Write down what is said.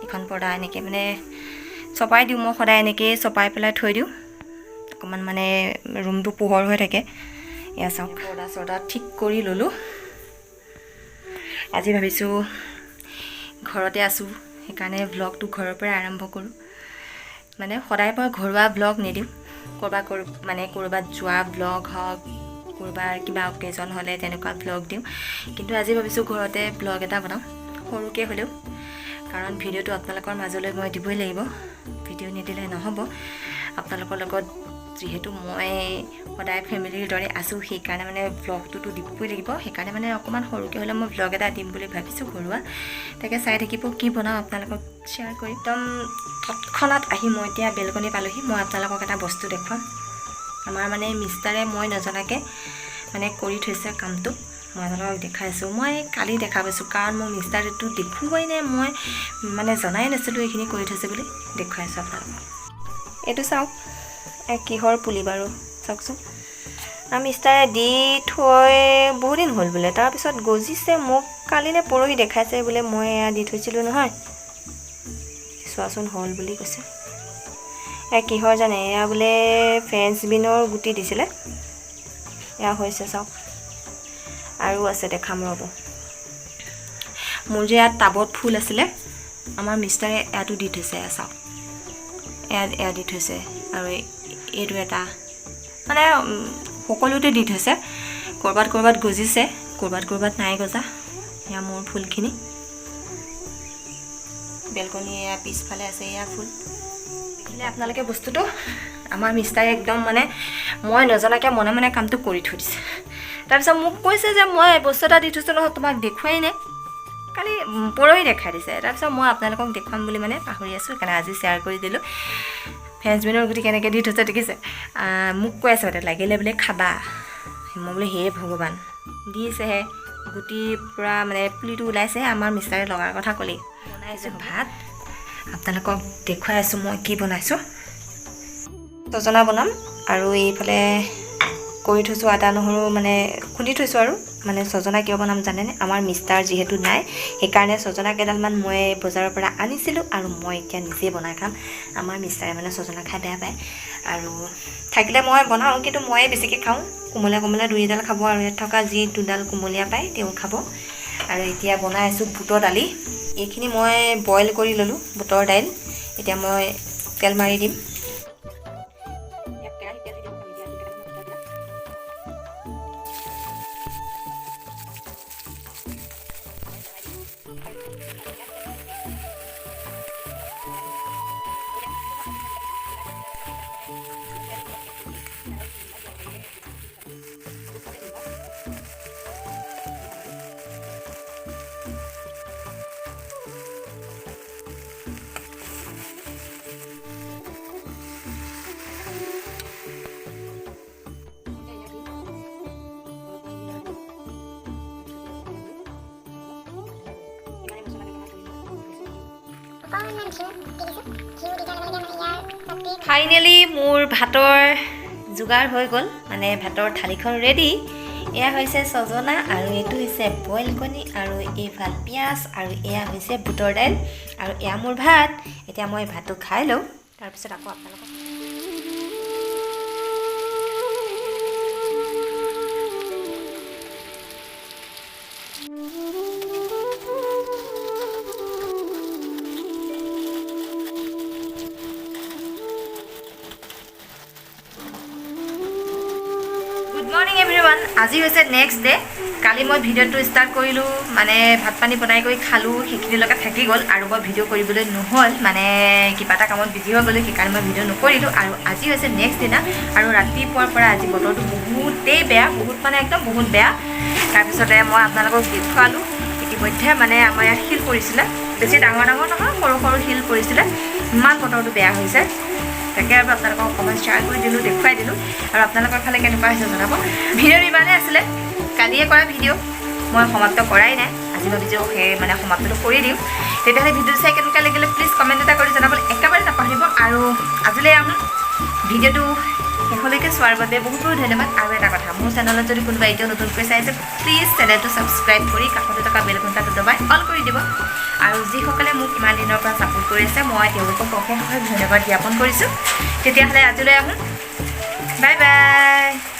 এইখন পৰ্দা এনেকৈ মানে চপাই দিওঁ মই সদায় এনেকৈ চপাই পেলাই থৈ দিওঁ অকণমান মানে ৰুমটো পোহৰ হৈ থাকে এয়া চাওক পৰ্দা চৰ্দা ঠিক কৰি ল'লোঁ আজি ভাবিছোঁ ঘৰতে আছোঁ সেইকাৰণে ভ্লগটো ঘৰৰ পৰা আৰম্ভ কৰোঁ মানে সদায় মই ঘৰুৱা ভ্লগ নিদিওঁ ক'ৰবাত যোৱা ভ্লগ হওক ক'ৰবাৰ কিবা অকেজন হ'লে তেনেকুৱা ভ্লগ দিওঁ কিন্তু আজি ভাবিছোঁ ঘৰতে ভ্লগ এটা বনাওঁ সৰুকৈ হ'লেও কাৰণ ভিডিঅ'টো আপোনালোকৰ মাজলৈ মই দিবই লাগিব ভিডিঅ' নিদিলে নহ'ব আপোনালোকৰ লগত যিহেতু মই সদায় ফেমিলিৰ দৰে আছোঁ সেইকাৰণে মানে ভ্লগটোতো দিবই লাগিব সেইকাৰণে মানে অকণমান সৰুকৈ হ'লে মই ভ্লগ এটা দিম বুলি ভাবিছোঁ ঘৰুৱা তাকে চাই থাকিব কি বনাওঁ আপোনালোকক শ্বেয়াৰ কৰি একদম তৎক্ষণাত আহি মই এতিয়া বেলকনি পালোহি মই আপোনালোকক এটা বস্তু দেখুৱাম আমাৰ মানে মিষ্টাৰে মই নজনাকৈ মানে কৰি থৈছে কামটো মই আপোনালোকক দেখাইছোঁ মই কালি দেখা পাইছোঁ কাৰণ মোৰ মিষ্টাৰটো দেখুৱাই নে মই মানে জনাই নাছিলোঁ এইখিনি কৰি থৈছে বুলি দেখুৱাইছোঁ আপোনালোকক এইটো চাওক কিহৰ পুলি বাৰু চাওকচোন মিষ্টাৰে দি থৈ বহুত দিন হ'ল বোলে তাৰপিছত গজিছে মোক কালি নে পৰহি দেখাইছে বোলে মই এয়া দি থৈছিলোঁ নহয় চোৱাচোন হ'ল বুলি কৈছে কিহৰ জানে এয়া বোলে ফ্ৰেঞ্চ বিনৰ গুটি দিছিলে এয়া হৈছে চাওক আৰু আছে দেখাম ৰ'ব মোৰ যে ইয়াত টাবত ফুল আছিলে আমাৰ মিষ্টাৰে ইয়াতো দি থৈছে এয়া চাওক এয়া দি থৈছে আৰু এইটো এটা মানে সকলোতে দি থৈছে ক'ৰবাত গজিছে ক'ৰবাত নাই গজা এয়া মোৰ ফুলখিনি বেলকনি এয়া পিছফালে আছে এয়া ফুল দেখিলে আপোনালোকে বস্তুটো আমাৰ মিষ্টাৰে একদম মানে মই নজনাকৈ মনে মনে কামটো কৰি থৈ দিছে তাৰপিছত মোক কৈছে যে মই বস্তু এটা দি থৈছোঁ নহয় তোমাক দেখুৱাই নে কালি পৰহি দেখাই দিছে তাৰপিছত মই আপোনালোকক দেখুৱাম বুলি মানে পাহৰি আছোঁ সেইকাৰণে আজি শ্বেয়াৰ কৰি দিলোঁ ফ্ৰেঞ্চ বিনৰ গুটি কেনেকৈ দি থৈছে দেখিছে মোক কৈ আছে মানে লাগিলে বোলে খাবা মই বোলে হে ভগৱান দিছেহে গুটি পূৰা মানে পুলিটো ওলাইছে আমাৰ মিষ্টাৰে লগাৰ কথা ক'লেই বনাইছোঁ ভাত আপোনালোকক দেখুৱাই আছোঁ মই কি বনাইছোঁ ছজনা বনাম আৰু এইফালে কৰি থৈছোঁ আদা নহৰু মানে খুন্দি থৈছোঁ আৰু মানে ছজনা কিয় বনাম জানেনে আমাৰ মিষ্টাৰ যিহেতু নাই সেইকাৰণে ছজনা কেইডালমান মই বজাৰৰ পৰা আনিছিলোঁ আৰু মই এতিয়া নিজে বনাই খাম আমাৰ মিষ্টাৰে মানে ছজনা খাই বেয়া পায় আৰু থাকিলে মই বনাওঁ কিন্তু ময়ে বেছিকৈ খাওঁ কোমলীয়া দুই এডাল খাব আৰু ইয়াত থকা যি দুডাল কোমলীয়া পায় তেওঁ খাব আৰু এতিয়া বনাই আছোঁ বুটৰ দালি এইখিনি মই বইল কৰি ল'লোঁ বুটৰ দাইল এতিয়া মই তেল মাৰি দিম ফাইনেলি মোৰ ভাতৰ যোগাৰ হৈ গ'ল মানে ভাতৰ থালিখন ৰেডি এয়া হৈছে ছজনা আৰু এইটো হৈছে বইল কণী আৰু এইফাল পিঁয়াজ আৰু এয়া হৈছে বুটৰ দাইল আৰু এয়া মোৰ ভাত এতিয়া মই ভাতটো খাই লওঁ তাৰপিছত আকৌ আপোনালোকক গুড মৰ্ণিং এভৰিৱান আজি হৈছে নেক্সট ডে কালি মই ভিডিঅ'টো ষ্টাৰ্ট কৰিলোঁ মানে ভাত পানী বনাই কৰি খালোঁ সেইখিনিলৈকে থাকি গ'ল আৰু মই ভিডিঅ' কৰিবলৈ নহ'ল মানে কিবা এটা কামত বিজি হৈ গ'লোঁ সেইকাৰণে মই ভিডিঅ' নকৰিলোঁ আৰু আজি হৈছে নেক্সট দিনা আৰু ৰাতিপুৱাৰ পৰা আজি বতৰটো বহুতেই বেয়া মানে একদম বহুত বেয়া তাৰপিছতে মই আপোনালোকক দেখুৱালোঁ ইতিমধ্যে মানে আমাৰ ইয়াত শিল পৰিছিলে বেছি ডাঙৰ নহয় সৰু শিল পৰিছিলে ইমান বতৰটো বেয়া হৈছে তাকে আৰু আপোনালোকক অকণমান শ্বেয়াৰ কৰি দিলোঁ দেখুৱাই দিলোঁ আৰু আপোনালোকৰ ফালে কেনেকুৱা হৈছে জনাব ভিডিঅ'টো ইমানেই আছিলে কালিয়ে কৰা ভিডিঅ' মই সমাপ্ত কৰাই নাই আজি ভাবিছোঁ সেই মানে সমাপ্তটো কৰি দিওঁ তেতিয়াহ'লে ভিডিঅ'টো চাই কেনেকুৱা লাগিলে প্লিজ কমেণ্ট এটা কৰি জনাবলৈ একেবাৰে নাপাহৰিব আৰু আজিলৈ ভিডিঅ'টো শেষলৈকে চোৱাৰ বাবে বহুত বহুত ধন্যবাদ আৰু এটা কথা মোৰ চেনেলত যদি কোনোবা এতিয়াও নতুনকৈ চাইছে প্লিজ চেনেলটো ছাবস্ক্ৰাইব কৰি কাষতে থকা বেল ঘণ্টাটো দবাই অল কৰি দিব আৰু যিসকলে মোক ইমান দিনৰ পৰা ছাপোৰ্ট কৰি আছে মই তেওঁলোকক অশেষ ধন্যবাদ জ্ঞাপন কৰিছোঁ। তেতিয়াহ'লে আজিলৈ আহোঁ, বাই বাই।